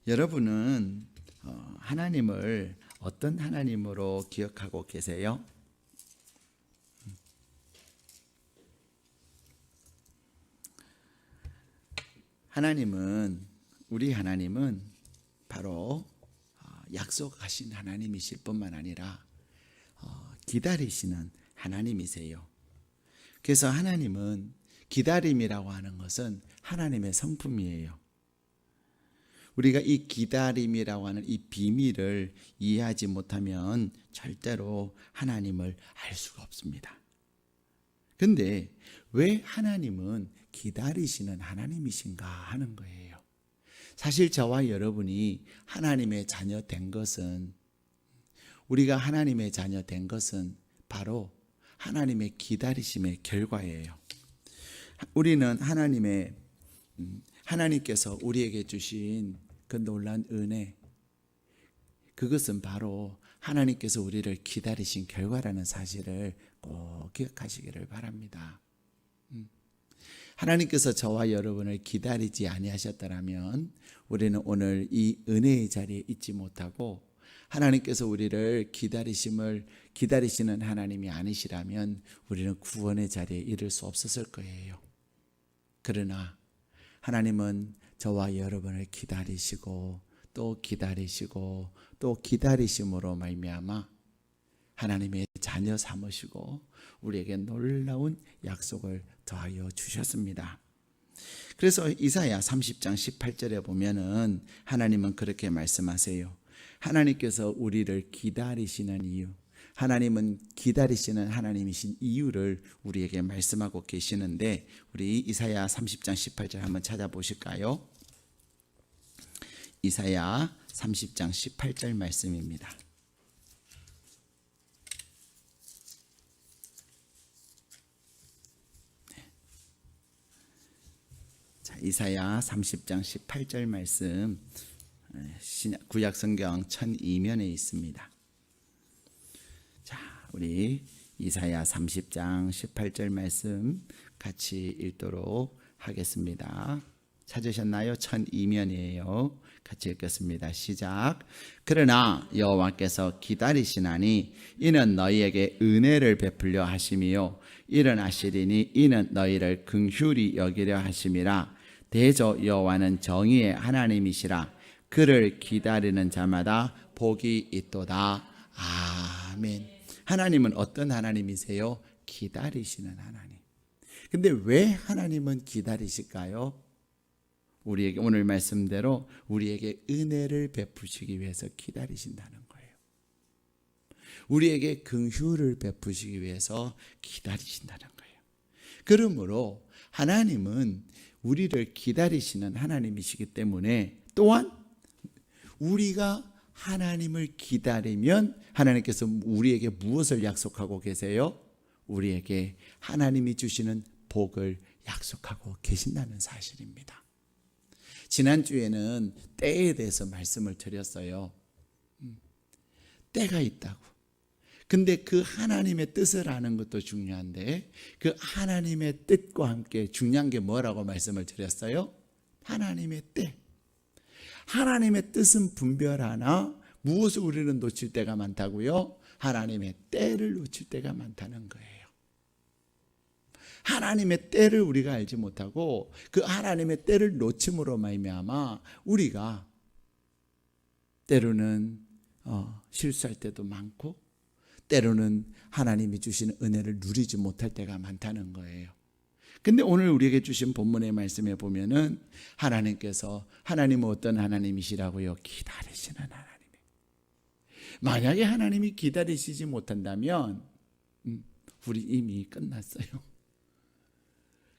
여러분은 하나님을 어떤 하나님으로 기억하고 계세요? 우리 하나님은 바로 약속하신 하나님이실 뿐만 아니라 기다리시는 하나님이세요. 그래서 하나님은 기다림이라고 하는 것은 하나님의 성품이에요. 우리가 이 기다림이라고 하는 이 비밀을 이해하지 못하면 절대로 하나님을 알 수가 없습니다. 근데 왜 하나님은 기다리시는 하나님이신가 하는 거예요. 사실 저와 여러분이 하나님의 자녀 된 것은, 우리가 하나님의 자녀 된 것은 바로 하나님의 기다리심의 결과예요. 우리는 하나님께서 우리에게 주신 그 놀라운 은혜, 그것은 바로 하나님께서 우리를 기다리신 결과라는 사실을 꼭 기억하시기를 바랍니다. 하나님께서 저와 여러분을 기다리지 아니하셨더라면 우리는 오늘 이 은혜의 자리에 있지 못하고, 하나님께서 우리를 기다리시는 하나님이 아니시라면 우리는 구원의 자리에 이를 수 없었을 거예요. 그러나 하나님은 저와 여러분을 기다리시고 또 기다리시고 또 기다리심으로 말미암아 하나님의 자녀 삼으시고 우리에게 놀라운 약속을 더하여 주셨습니다. 그래서 이사야 30장 18절에 보면은 하나님은 그렇게 말씀하세요. 하나님께서 우리를 기다리시는 이유, 하나님은 기다리시는 하나님이신 이유를 우리에게 말씀하고 계시는데, 우리 이사야 30장 18절 한번 찾아보실까요? 이사야 30장 18절 말씀입니다. 자, 이사야 30장 18절 말씀, 구약성경 1002면에 있습니다. 자, 우리 이사야 30장 18절 말씀 같이 읽도록 하겠습니다. 찾으셨나요? 1002면이에요. 같이 읽겠습니다. 시작. 그러나 여호와께서 기다리시나니 이는 너희에게 은혜를 베풀려 하심이요 일어나시리니 이는 너희를 긍휼히 여기려 하심이라. 대저 여호와는 정의의 하나님이시라. 그를 기다리는 자마다 복이 있도다. 아멘. 하나님은 어떤 하나님이세요? 기다리시는 하나님. 근데 왜 하나님은 기다리실까요? 우리에게 오늘 말씀대로 우리에게 은혜를 베푸시기 위해서 기다리신다는 거예요. 우리에게 긍휼을 베푸시기 위해서 기다리신다는 거예요. 그러므로 하나님은 우리를 기다리시는 하나님이시기 때문에, 또한 우리가 하나님을 기다리면 하나님께서 우리에게 무엇을 약속하고 계세요? 우리에게 하나님이 주시는 복을 약속하고 계신다는 사실입니다. 지난주에는 때에 대해서 말씀을 드렸어요. 때가 있다고. 근데 그 하나님의 뜻을 아는 것도 중요한데, 그 하나님의 뜻과 함께 중요한 게 뭐라고 말씀을 드렸어요? 하나님의 때. 하나님의 뜻은 분별하나 무엇을 우리는 놓칠 때가 많다고요? 하나님의 때를 놓칠 때가 많다는 거예요. 하나님의 때를 우리가 알지 못하고 그 하나님의 때를 놓침으로 말미암아 우리가 때로는 실수할 때도 많고, 때로는 하나님이 주시는 은혜를 누리지 못할 때가 많다는 거예요. 근데 오늘 우리에게 주신 본문의 말씀에 보면은 하나님은 어떤 하나님이시라고요? 기다리시는 하나님이에요. 만약에 하나님이 기다리시지 못한다면 우리 이미 끝났어요.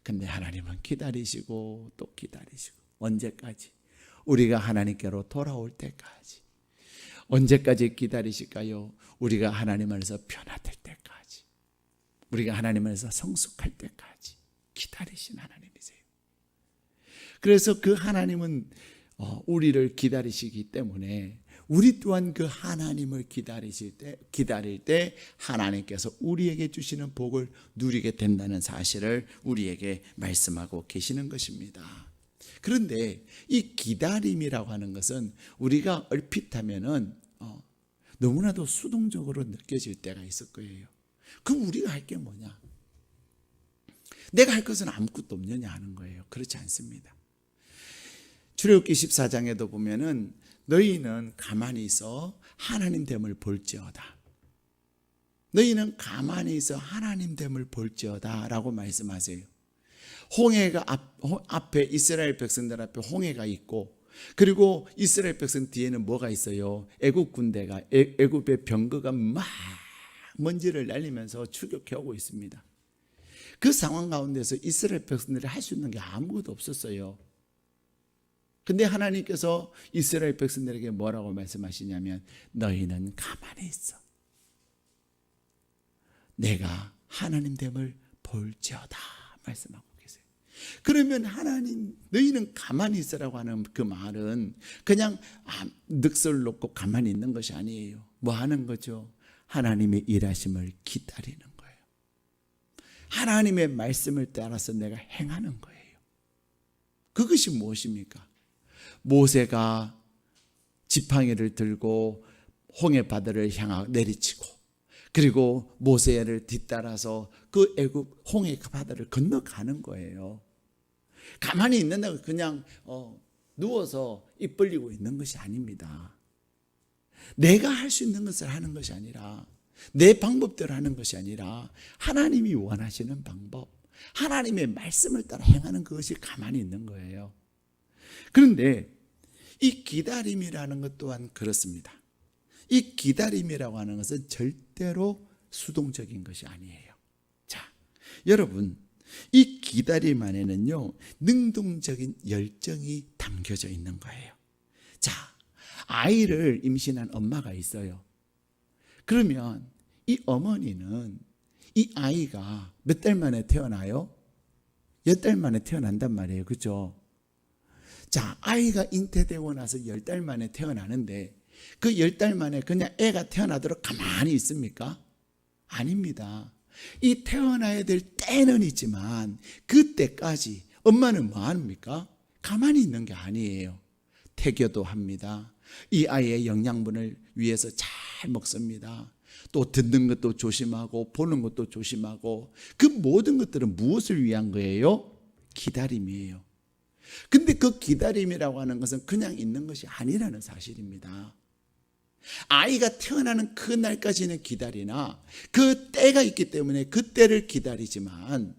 근데 하나님은 기다리시고 또 기다리시고, 언제까지? 우리가 하나님께로 돌아올 때까지. 언제까지 기다리실까요? 우리가 하나님 안에서 변화될 때까지, 우리가 하나님 안에서 성숙할 때까지 기다리신 하나님이세요. 그래서 그 하나님은 우리를 기다리시기 때문에 우리 또한 그 하나님을 기다릴 때 하나님께서 우리에게 주시는 복을 누리게 된다는 사실을 우리에게 말씀하고 계시는 것입니다. 그런데 이 기다림이라고 하는 것은 우리가 얼핏 하면은 너무나도 수동적으로 느껴질 때가 있을 거예요. 그럼 우리가 할 게 뭐냐? 내가 할 것은 아무것도 없느냐 하는 거예요. 그렇지 않습니다. 출애굽기 14장에도 보면은 너희는 가만히 있어 하나님 됨을 볼지어다. 너희는 가만히 있어 하나님 됨을 볼지어다 라고 말씀하세요. 홍해가 앞에 이스라엘 백성들 앞에 홍해가 있고, 그리고 이스라엘 백성 뒤에는 뭐가 있어요? 애굽 군대가, 애굽의 병거가 막 먼지를 날리면서 추격해 오고 있습니다. 그 상황 가운데서 이스라엘 백성들이 할 수 있는 게 아무것도 없었어요. 근데 하나님께서 이스라엘 백성들에게 뭐라고 말씀하시냐면 너희는 가만히 있어. 내가 하나님 됨을 볼지어다 말씀하고 계세요. 그러면 하나님, 너희는 가만히 있으라고 하는 그 말은 그냥 늑설 놓고 가만히 있는 것이 아니에요. 뭐 하는 거죠? 하나님의 일하심을 기다리는 거예요. 하나님의 말씀을 따라서 내가 행하는 거예요. 그것이 무엇입니까? 모세가 지팡이를 들고 홍해 바다를 향하고 내리치고, 그리고 모세를 뒤따라서 그 애굽 홍해 바다를 건너가는 거예요. 가만히 있는다고 그냥 누워서 입 벌리고 있는 것이 아닙니다. 내가 할 수 있는 것을 하는 것이 아니라, 내 방법대로 하는 것이 아니라 하나님이 원하시는 방법, 하나님의 말씀을 따라 행하는 그것이 가만히 있는 거예요. 그런데 이 기다림이라는 것 또한 그렇습니다. 이 기다림이라고 하는 것은 절대로 수동적인 것이 아니에요. 자, 여러분, 이 기다림 안에는요, 능동적인 열정이 담겨져 있는 거예요. 자, 아이를 임신한 엄마가 있어요. 그러면 이 어머니는 이 아이가 몇 달 만에 태어나요? 10달 만에 태어난단 말이에요. 그죠? 자, 아이가 잉태되고 나서 10달 만에 태어나는데 그 10달 만에 그냥 애가 태어나도록 가만히 있습니까? 아닙니다. 이 태어나야 될 때는 있지만 그때까지 엄마는 뭐 합니까? 가만히 있는 게 아니에요. 태교도 합니다. 이 아이의 영양분을 위해서 잘 먹습니다. 또 듣는 것도 조심하고 보는 것도 조심하고, 그 모든 것들은 무엇을 위한 거예요? 기다림이에요. 근데 그 기다림이라고 하는 것은 그냥 있는 것이 아니라는 사실입니다. 아이가 태어나는 그 날까지는 기다리나 그 때가 있기 때문에 그 때를 기다리지만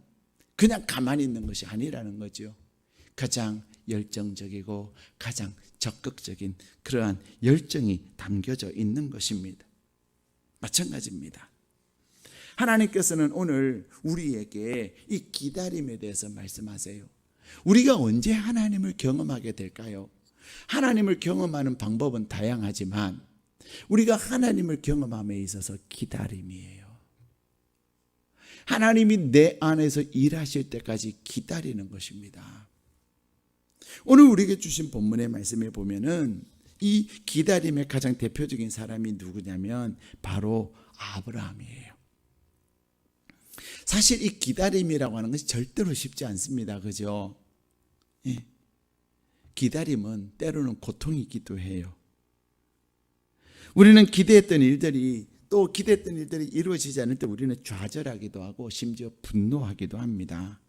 그냥 가만히 있는 것이 아니라는 거죠. 가장 열정적이고 가장 적극적인 그러한 열정이 담겨져 있는 것입니다. 마찬가지입니다. 하나님께서는 오늘 우리에게 이 기다림에 대해서 말씀하세요. 우리가 언제 하나님을 경험하게 될까요? 하나님을 경험하는 방법은 다양하지만 우리가 하나님을 경험함에 있어서 기다림이에요. 하나님이 내 안에서 일하실 때까지 기다리는 것입니다. 오늘 우리에게 주신 본문의 말씀에 보면은 이 기다림의 가장 대표적인 사람이 누구냐면 바로 아브라함이에요. 사실 이 기다림이라고 하는 것이 절대로 쉽지 않습니다. 그죠? 예. 기다림은 때로는 고통이기도 해요. 우리는 기대했던 일들이 이루어지지 않을 때 우리는 좌절하기도 하고 심지어 분노하기도 합니다.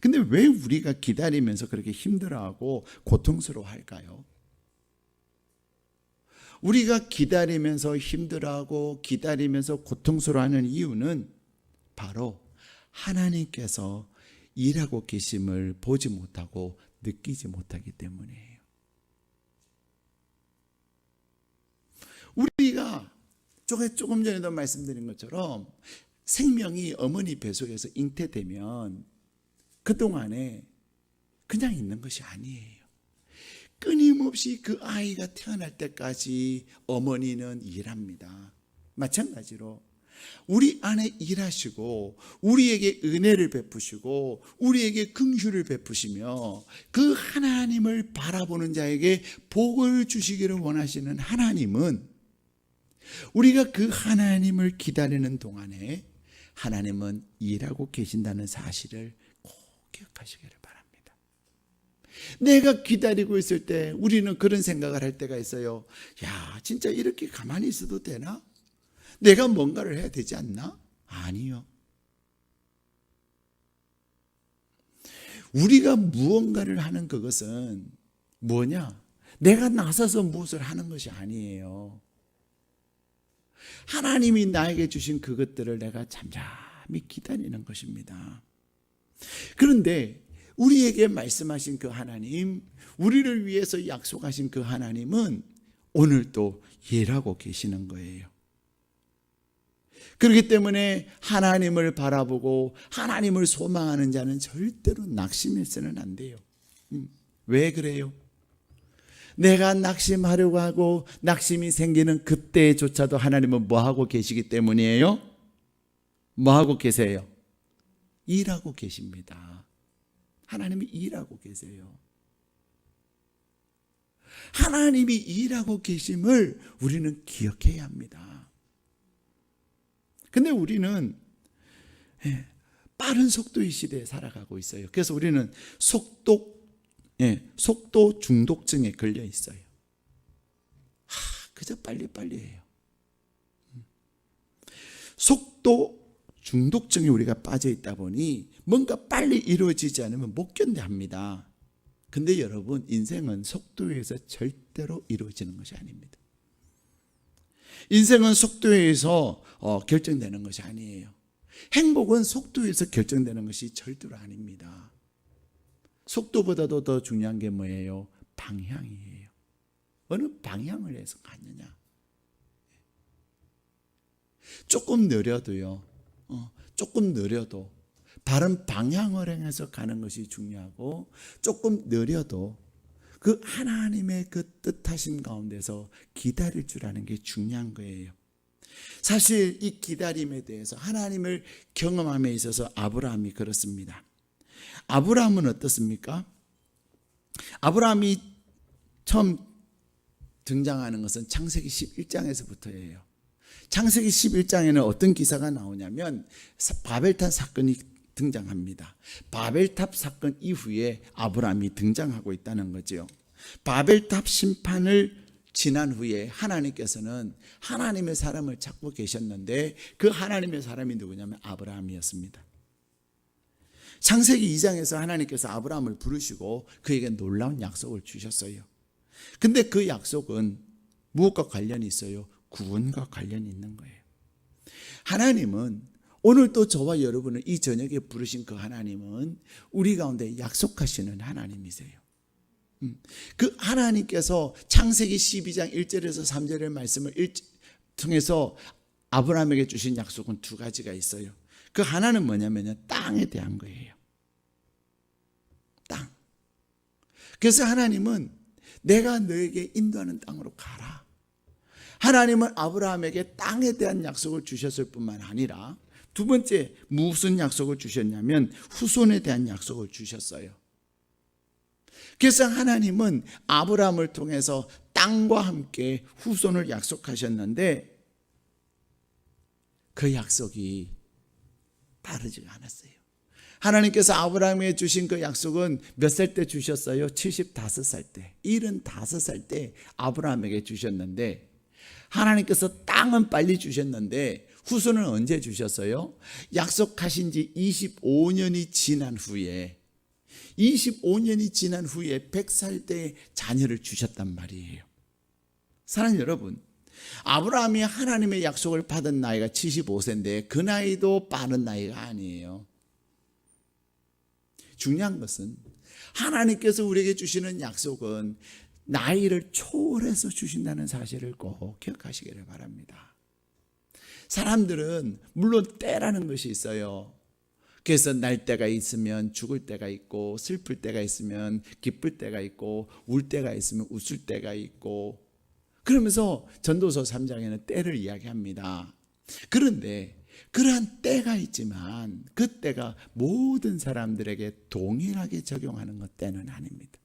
근데 왜 우리가 기다리면서 그렇게 힘들어하고 고통스러워할까요? 우리가 기다리면서 힘들어하고 기다리면서 고통스러워하는 이유는 바로 하나님께서 일하고 계심을 보지 못하고 느끼지 못하기 때문이에요. 우리가 조금 전에도 말씀드린 것처럼 생명이 어머니 뱃속에서 잉태되면 그동안에 그냥 있는 것이 아니에요. 끊임없이 그 아이가 태어날 때까지 어머니는 일합니다. 마찬가지로 우리 안에 일하시고 우리에게 은혜를 베푸시고 우리에게 긍휼을 베푸시며 그 하나님을 바라보는 자에게 복을 주시기를 원하시는 하나님은 우리가 그 하나님을 기다리는 동안에 하나님은 일하고 계신다는 사실을 꼭 기억하시기를 바랍니다. 내가 기다리고 있을 때 우리는 그런 생각을 할 때가 있어요. 야, 진짜 이렇게 가만히 있어도 되나? 내가 뭔가를 해야 되지 않나? 아니요. 우리가 무언가를 하는 그것은 뭐냐? 내가 나서서 무엇을 하는 것이 아니에요. 하나님이 나에게 주신 그것들을 내가 잠잠히 기다리는 것입니다. 그런데 우리에게 말씀하신 그 하나님, 우리를 위해서 약속하신 그 하나님은 오늘도 일하고 계시는 거예요. 그렇기 때문에 하나님을 바라보고 하나님을 소망하는 자는 절대로 낙심해서는 안 돼요. 왜 그래요? 내가 낙심하려고 하고 낙심이 생기는 그때조차도 하나님은 뭐하고 계시기 때문이에요? 뭐하고 계세요? 일하고 계십니다. 하나님이 일하고 계세요. 하나님이 일하고 계심을 우리는 기억해야 합니다. 근데 우리는 빠른 속도의 시대에 살아가고 있어요. 그래서 우리는 속도 중독증에 걸려 있어요. 그저 빨리빨리 해요. 속도 중독증에 우리가 빠져 있다 보니 뭔가 빨리 이루어지지 않으면 못 견뎌합니다. 근데 여러분, 인생은 속도에 의해서 절대로 이루어지는 것이 아닙니다. 인생은 속도에 의해서 결정되는 것이 아니에요. 행복은 속도에 의해서 결정되는 것이 절대로 아닙니다. 속도보다도 더 중요한 게 뭐예요? 방향이에요. 어느 방향을 해서 가느냐. 조금 느려도요. 조금 느려도 바른 방향을 향해서 가는 것이 중요하고, 조금 느려도 그 하나님의 그 뜻하신 가운데서 기다릴 줄 아는 게 중요한 거예요. 사실 이 기다림에 대해서 하나님을 경험함에 있어서 아브라함이 그렇습니다. 아브라함은 어떻습니까? 아브라함이 처음 등장하는 것은 창세기 11장에서부터예요. 창세기 11장에는 어떤 기사가 나오냐면 바벨탑 사건이 등장합니다. 바벨탑 사건 이후에 아브라함이 등장하고 있다는 거죠. 바벨탑 심판을 지난 후에 하나님께서는 하나님의 사람을 찾고 계셨는데 그 하나님의 사람이 누구냐면 아브라함이었습니다. 창세기 2장에서 하나님께서 아브라함을 부르시고 그에게 놀라운 약속을 주셨어요. 근데 그 약속은 무엇과 관련이 있어요? 구원과 관련이 있는 거예요. 하나님은 오늘도 저와 여러분을 이 저녁에 부르신 그 하나님은 우리 가운데 약속하시는 하나님이세요. 그 하나님께서 창세기 12장 1절에서 3절의 말씀을 통해서 아브라함에게 주신 약속은 두 가지가 있어요. 그 하나는 뭐냐면요, 땅에 대한 거예요. 땅. 그래서 하나님은 내가 너에게 인도하는 땅으로 가라. 하나님은 아브라함에게 땅에 대한 약속을 주셨을 뿐만 아니라 두 번째 무슨 약속을 주셨냐면 후손에 대한 약속을 주셨어요. 그래서 하나님은 아브라함을 통해서 땅과 함께 후손을 약속하셨는데 그 약속이 따르지가 않았어요. 하나님께서 아브라함에게 주신 그 약속은 몇 살 때 주셨어요? 75살 때, 75살 때 아브라함에게 주셨는데 하나님께서 땅은 빨리 주셨는데 후손은 언제 주셨어요? 약속하신 지 25년이 지난 후에 100살 때 자녀를 주셨단 말이에요. 사랑하는 여러분, 아브라함이 하나님의 약속을 받은 나이가 75세인데 그 나이도 빠른 나이가 아니에요. 중요한 것은 하나님께서 우리에게 주시는 약속은 나이를 초월해서 주신다는 사실을 꼭 기억하시기를 바랍니다. 사람들은 물론 때라는 것이 있어요. 그래서 날 때가 있으면 죽을 때가 있고, 슬플 때가 있으면 기쁠 때가 있고, 울 때가 있으면 웃을 때가 있고, 그러면서 전도서 3장에는 때를 이야기합니다. 그런데 그러한 때가 있지만 그 때가 모든 사람들에게 동일하게 적용하는 것 때는 아닙니다.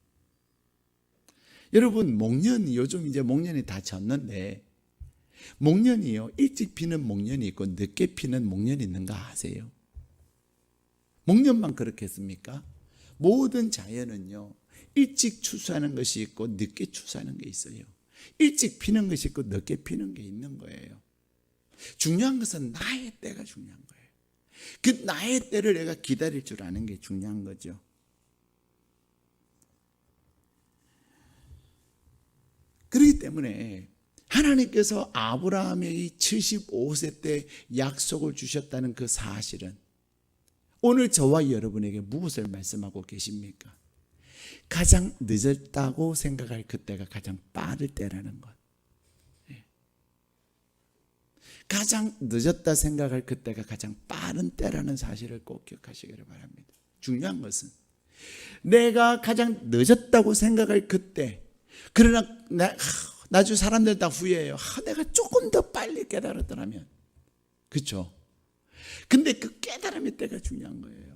여러분, 목련, 요즘 이제 목련이 다 졌는데 목련이요, 일찍 피는 목련이 있고 늦게 피는 목련이 있는가 아세요? 목련만 그렇겠습니까? 모든 자연은요, 일찍 추수하는 것이 있고 늦게 추수하는 게 있어요. 일찍 피는 것이 있고 늦게 피는 게 있는 거예요. 중요한 것은 나의 때가 중요한 거예요. 그 나의 때를 내가 기다릴 줄 아는 게 중요한 거죠. 그렇기 때문에 하나님께서 아브라함에게 75세 때 약속을 주셨다는 그 사실은 오늘 저와 여러분에게 무엇을 말씀하고 계십니까? 가장 늦었다고 생각할 그때가 가장 빠를 때라는 것. 가장 늦었다 생각할 그때가 가장 빠른 때라는 사실을 꼭 기억하시기를 바랍니다. 중요한 것은 내가 가장 늦었다고 생각할 그때, 그러나 나중에 사람들 다 후회해요. 내가 조금 더 빨리 깨달았더라면. 그렇죠? 근데 그 깨달음의 때가 중요한 거예요.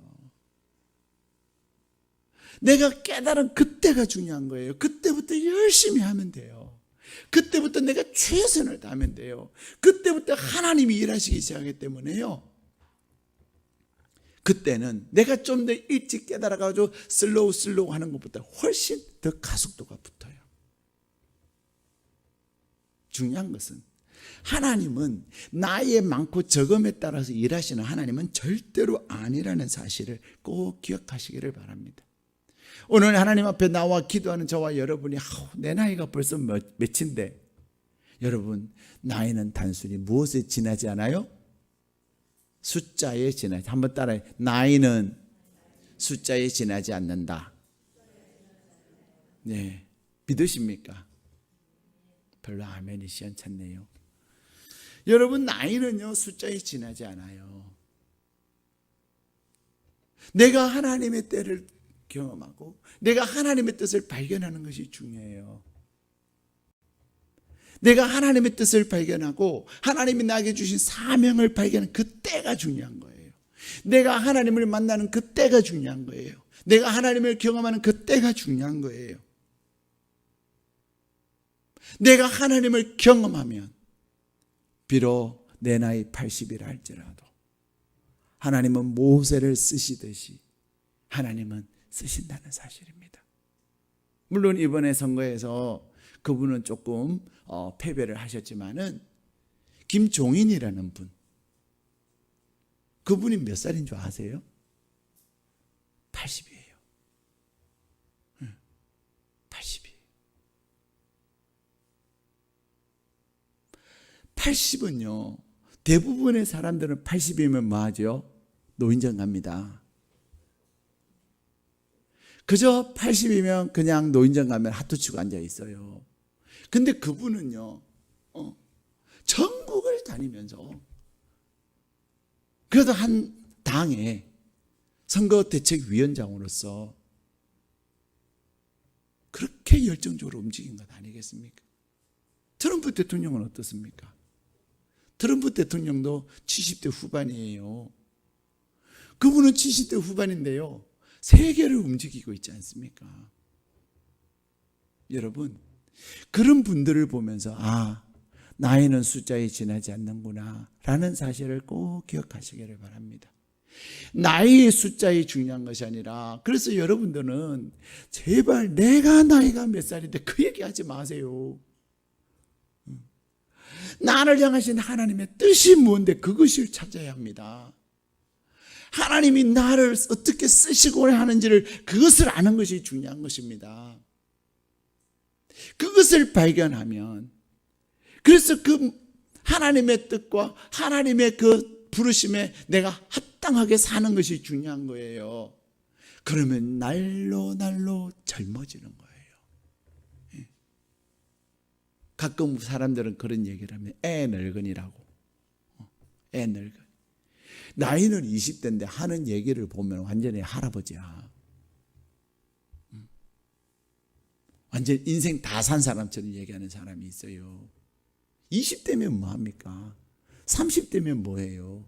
내가 깨달은 그때가 중요한 거예요. 그때부터 열심히 하면 돼요. 그때부터 내가 최선을 다하면 돼요. 그때부터 하나님이 일하시기 시작하기 때문에요. 그때는 내가 좀 더 일찍 깨달아가지고 슬로우 하는 것보다 훨씬 더 가속도가 붙어요. 중요한 것은 하나님은 나의 많고 적음에 따라서 일하시는 하나님은 절대로 아니라는 사실을 꼭 기억하시기를 바랍니다. 오늘 하나님 앞에 나와 기도하는 저와 여러분이 내 나이가 벌써 몇인데, 여러분 나이는 단순히 무엇에 지나지 않아요? 숫자에 지나지. 한번 따라해. 나이는 숫자에 지나지 않는다. 네, 믿으십니까? 별로 아멘이 시원찮네요. 여러분 나이는요 숫자에 지나지 않아요. 내가 하나님의 때를 경험하고 내가 하나님의 뜻을 발견하는 것이 중요해요. 내가 하나님의 뜻을 발견하고 하나님이 나에게 주신 사명을 발견하는 그 때가 중요한 거예요. 내가 하나님을 만나는 그 때가 중요한 거예요. 내가 하나님을 경험하는 그 때가 중요한 거예요. 내가 하나님을 경험하면 비록 내 나이 80이라 할지라도 하나님은 모세를 쓰시듯이 하나님은 쓰신다는 사실입니다. 물론 이번에 선거에서 그분은 조금 패배를 하셨지만은 김종인이라는 분, 그분이 몇 살인 줄 아세요? 80이에요. 80이에요. 80은요 대부분의 사람들은 80이면 뭐 하죠? 노인정 갑니다. 그저 80이면 그냥 노인정 가면 하트 치고 앉아 있어요. 근데 그분은요 전국을 다니면서 그래도 한 당의 선거대책위원장으로서 그렇게 열정적으로 움직인 것 아니겠습니까? 트럼프 대통령은 어떻습니까? 트럼프 대통령도 70대 후반이에요. 그분은 70대 후반인데요 세계를 움직이고 있지 않습니까? 여러분 그런 분들을 보면서 나이는 숫자에 지나지 않는구나 라는 사실을 꼭 기억하시기를 바랍니다. 나이의 숫자에 중요한 것이 아니라, 그래서 여러분들은 제발 내가 나이가 몇 살인데 그 얘기하지 마세요. 나를 향하신 하나님의 뜻이 뭔데 그것을 찾아야 합니다. 하나님이 나를 어떻게 쓰시고 하는지를 그것을 아는 것이 중요한 것입니다. 그것을 발견하면, 그래서 그 하나님의 뜻과 하나님의 그 부르심에 내가 합당하게 사는 것이 중요한 거예요. 그러면 날로 젊어지는 거예요. 가끔 사람들은 그런 얘기를 하면 애 늙은이라고. 애 늙은. 나이는 20대인데 하는 얘기를 보면 완전히 할아버지야. 완전 인생 다 산 사람처럼 얘기하는 사람이 있어요. 20대면 뭐합니까? 30대면 뭐해요?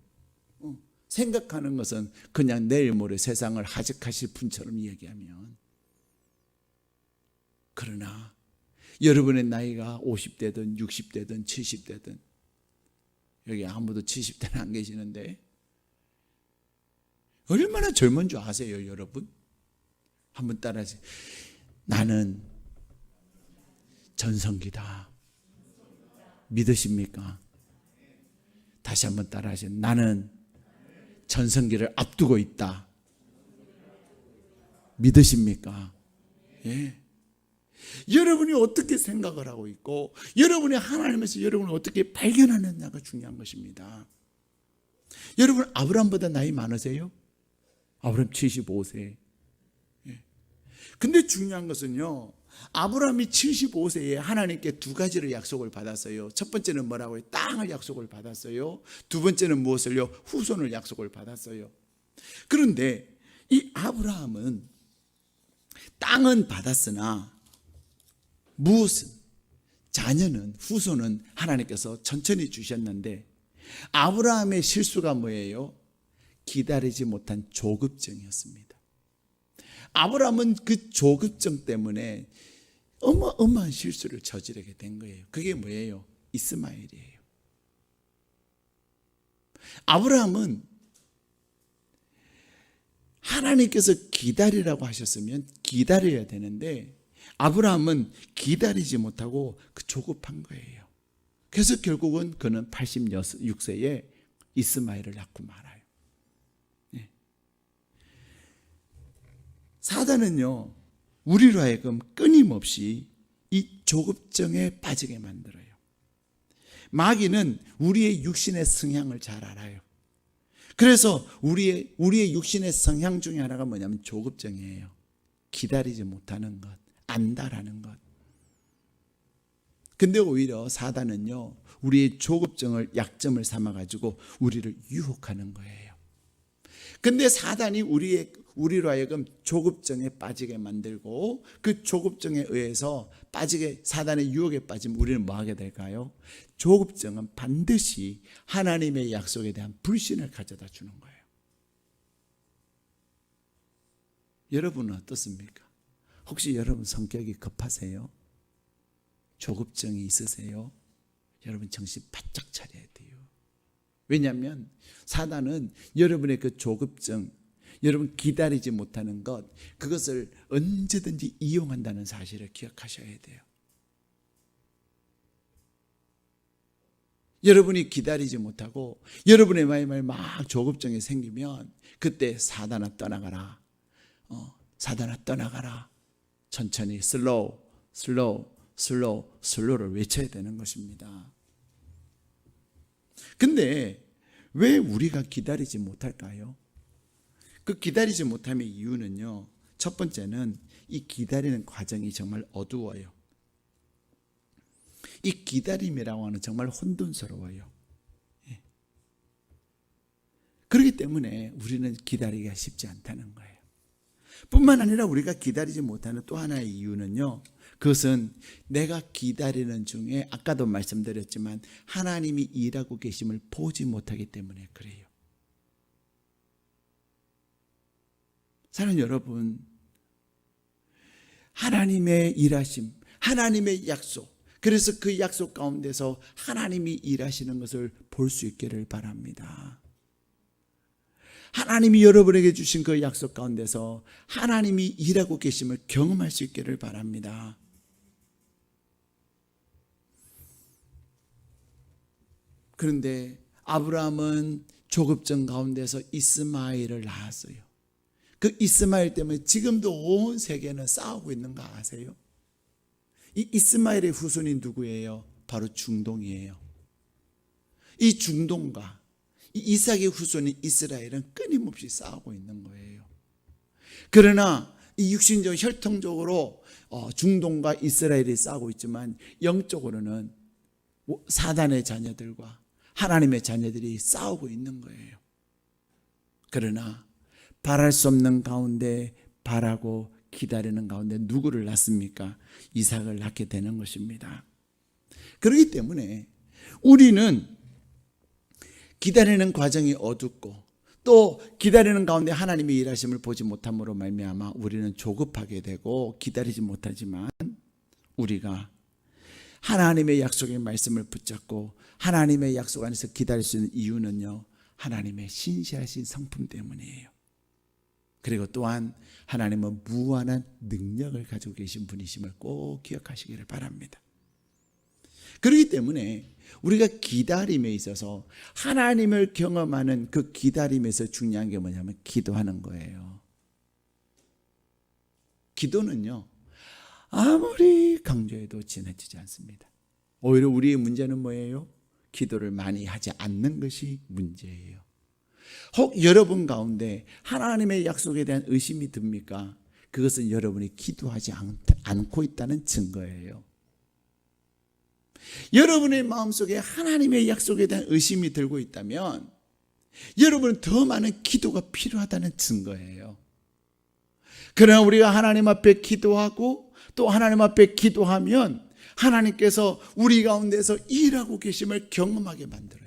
생각하는 것은 그냥 내일 모레 세상을 하직하실 분처럼 얘기하면. 그러나 여러분의 나이가 50대든 60대든 70대든, 여기 아무도 70대는 안 계시는데 얼마나 젊은 줄 아세요, 여러분? 한번 따라하세요. 나는 전성기다. 믿으십니까? 다시 한번 따라하세요. 나는 전성기를 앞두고 있다. 믿으십니까? 예. 여러분이 어떻게 생각을 하고 있고 여러분이 하나님에서 여러분을 어떻게 발견하느냐가 중요한 것입니다. 여러분 아브라함보다 나이 많으세요? 아브라함 75세. 예. 근데 중요한 것은요, 아브라함이 75세에 하나님께 두 가지를 약속을 받았어요. 첫 번째는 뭐라고요? 땅을 약속을 받았어요. 두 번째는 무엇을요? 후손을 약속을 받았어요. 그런데 이 아브라함은 땅은 받았으나 무엇은, 자녀는, 후손은 하나님께서 천천히 주셨는데 아브라함의 실수가 뭐예요? 기다리지 못한 조급증이었습니다. 아브라함은 그 조급증 때문에 어마어마한 실수를 저지르게 된 거예요. 그게 뭐예요? 이스마엘이에요. 아브라함은 하나님께서 기다리라고 하셨으면 기다려야 되는데 아브라함은 기다리지 못하고 그 조급한 거예요. 그래서 결국은 그는 86세에 이스마엘을 낳고 말아요. 네. 사단은요, 우리로 하여금 끊임없이 이 조급증에 빠지게 만들어요. 마귀는 우리의 육신의 성향을 잘 알아요. 그래서 우리의 육신의 성향 중에 하나가 뭐냐면 조급증이에요. 기다리지 못하는 것, 안다라는 것. 근데 오히려 사단은요, 우리의 조급증을 약점을 삼아가지고 우리를 유혹하는 거예요. 근데 사단이 우리로 하여금 조급증에 빠지게 만들고 그 조급증에 의해서 사단의 유혹에 빠지면 우리는 뭐 하게 될까요? 조급증은 반드시 하나님의 약속에 대한 불신을 가져다 주는 거예요. 여러분은 어떻습니까? 혹시 여러분 성격이 급하세요? 조급증이 있으세요? 여러분 정신 바짝 차려야 돼요. 왜냐하면 사단은 여러분의 그 조급증, 여러분 기다리지 못하는 것, 그것을 언제든지 이용한다는 사실을 기억하셔야 돼요. 여러분이 기다리지 못하고 여러분의 마음에 막 조급증이 생기면 그때 사단아 떠나가라. 사단아 떠나가라. 천천히 슬로우를 외쳐야 되는 것입니다. 근데 왜 우리가 기다리지 못할까요? 그 기다리지 못함의 이유는요, 첫 번째는 이 기다리는 과정이 정말 어두워요. 이 기다림이라고 하는 정말 혼돈스러워요. 예. 그렇기 때문에 우리는 기다리기가 쉽지 않다는 거예요. 뿐만 아니라 우리가 기다리지 못하는 또 하나의 이유는요, 그것은 내가 기다리는 중에 아까도 말씀드렸지만 하나님이 일하고 계심을 보지 못하기 때문에 그래요. 사랑하는 여러분, 하나님의 일하심, 하나님의 약속, 그래서 그 약속 가운데서 하나님이 일하시는 것을 볼 수 있기를 바랍니다. 하나님이 여러분에게 주신 그 약속 가운데서 하나님이 일하고 계심을 경험할 수 있기를 바랍니다. 그런데 아브라함은 조급증 가운데서 이스마엘을 낳았어요. 그 이스마엘 때문에 지금도 온 세계는 싸우고 있는 거 아세요? 이 이스마엘의 후손이 누구예요? 바로 중동이에요. 이 중동과 이 이삭의 후손인 이스라엘은 끊임없이 싸우고 있는 거예요. 그러나 이 육신적 혈통적으로 중동과 이스라엘이 싸우고 있지만 영적으로는 사단의 자녀들과 하나님의 자녀들이 싸우고 있는 거예요. 그러나 바랄 수 없는 가운데 바라고 기다리는 가운데 누구를 낳습니까? 이삭을 낳게 되는 것입니다. 그렇기 때문에 우리는 기다리는 과정이 어둡고 또 기다리는 가운데 하나님의 일하심을 보지 못함으로 말미암아 우리는 조급하게 되고 기다리지 못하지만 우리가 하나님의 약속의 말씀을 붙잡고 하나님의 약속 안에서 기다릴 수 있는 이유는요, 하나님의 신실하신 성품 때문이에요. 그리고 또한 하나님은 무한한 능력을 가지고 계신 분이심을 꼭 기억하시기를 바랍니다. 그렇기 때문에 우리가 기다림에 있어서 하나님을 경험하는 그 기다림에서 중요한 게 뭐냐면 기도하는 거예요. 기도는요, 아무리 강조해도 지나치지 않습니다. 오히려 우리의 문제는 뭐예요? 기도를 많이 하지 않는 것이 문제예요. 혹 여러분 가운데 하나님의 약속에 대한 의심이 듭니까? 그것은 여러분이 기도하지 않고 있다는 증거예요. 여러분의 마음속에 하나님의 약속에 대한 의심이 들고 있다면 여러분은 더 많은 기도가 필요하다는 증거예요. 그러나 우리가 하나님 앞에 기도하고 또 하나님 앞에 기도하면 하나님께서 우리 가운데서 일하고 계심을 경험하게 만들어요.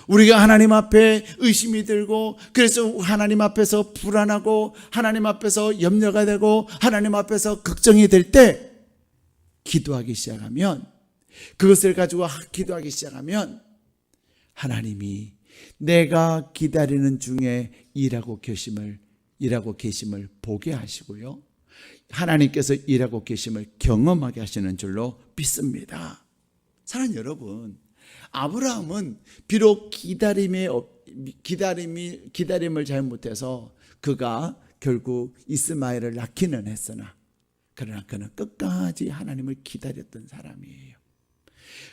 우리가 하나님 앞에 의심이 들고 그래서 하나님 앞에서 불안하고 하나님 앞에서 염려가 되고 하나님 앞에서 걱정이 될 때 기도하기 시작하면, 그것을 가지고 기도하기 시작하면 하나님이 내가 기다리는 중에 일하고 계심을 보게 하시고요, 하나님께서 일하고 계심을 경험하게 하시는 줄로 믿습니다. 사랑하는 여러분, 아브라함은 비록 기다림을 잘못해서 그가 결국 이스마엘을 낳기는 했으나 그러나 그는 끝까지 하나님을 기다렸던 사람이에요.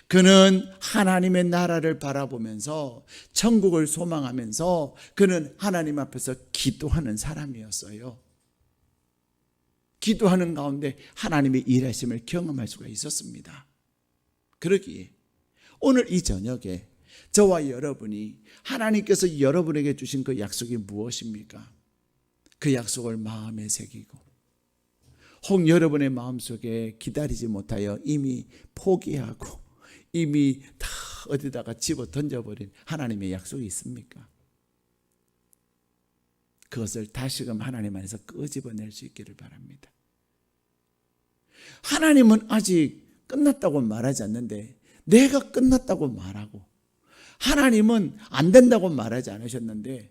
그는 하나님의 나라를 바라보면서 천국을 소망하면서 그는 하나님 앞에서 기도하는 사람이었어요. 기도하는 가운데 하나님의 일하심을 경험할 수가 있었습니다. 그러기에 오늘 이 저녁에 저와 여러분이 하나님께서 여러분에게 주신 그 약속이 무엇입니까? 그 약속을 마음에 새기고 혹 여러분의 마음속에 기다리지 못하여 이미 포기하고 이미 다 어디다가 집어 던져버린 하나님의 약속이 있습니까? 그것을 다시금 하나님 안에서 끄집어낼 수 있기를 바랍니다. 하나님은 아직 끝났다고 말하지 않는데 내가 끝났다고 말하고, 하나님은 안 된다고 말하지 않으셨는데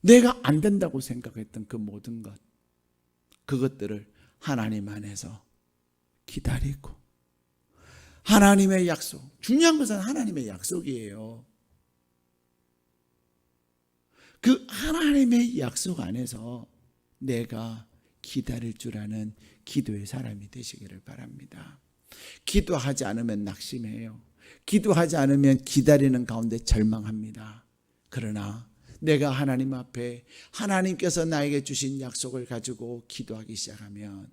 내가 안 된다고 생각했던 그 모든 것, 그것들을 하나님 안에서 기다리고 하나님의 약속, 중요한 것은 하나님의 약속이에요. 그 하나님의 약속 안에서 내가 기다릴 줄 아는 기도의 사람이 되시기를 바랍니다. 기도하지 않으면 낙심해요. 기도하지 않으면 기다리는 가운데 절망합니다. 그러나 내가 하나님 앞에 하나님께서 나에게 주신 약속을 가지고 기도하기 시작하면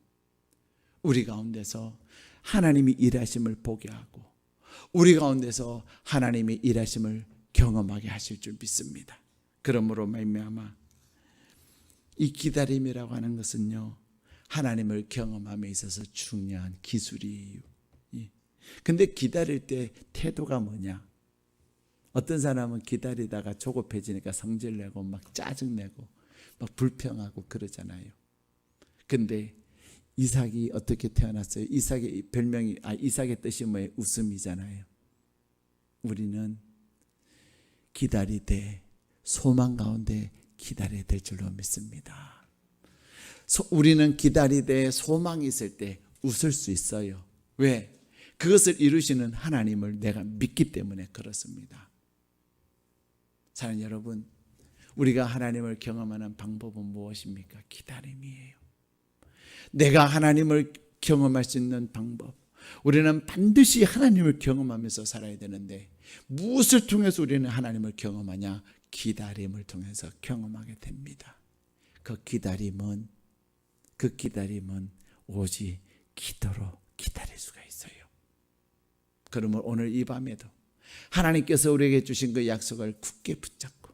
우리 가운데서 하나님이 일하심을 보게 하고 우리 가운데서 하나님이 일하심을 경험하게 하실 줄 믿습니다. 그러므로 말미암아 이 기다림이라고 하는 것은요, 하나님을 경험함에 있어서 중요한 기술이에요. 근데 기다릴 때 태도가 뭐냐? 어떤 사람은 기다리다가 조급해지니까 성질내고 막 짜증내고 막 불평하고 그러잖아요. 근데 이삭이 어떻게 태어났어요? 이삭의 별명이, 이삭의 뜻이 뭐예요? 웃음이잖아요. 우리는 기다리되 소망 가운데 기다려야 될 줄로 믿습니다. 우리는 기다리되 소망이 있을 때 웃을 수 있어요. 왜? 그것을 이루시는 하나님을 내가 믿기 때문에 그렇습니다. 사랑하는 여러분, 우리가 하나님을 경험하는 방법은 무엇입니까? 기다림이에요. 내가 하나님을 경험할 수 있는 방법, 우리는 반드시 하나님을 경험하면서 살아야 되는데 무엇을 통해서 우리는 하나님을 경험하냐? 기다림을 통해서 경험하게 됩니다. 그 기다림은 오직 기도로 기다릴 수가 있어요. 그러면 오늘 이 밤에도 하나님께서 우리에게 주신 그 약속을 굳게 붙잡고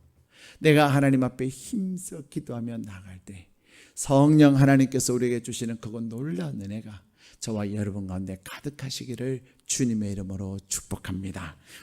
내가 하나님 앞에 힘써 기도하며 나갈 때 성령 하나님께서 우리에게 주시는 그건 놀라운 은혜가 저와 여러분 가운데 가득하시기를 주님의 이름으로 축복합니다.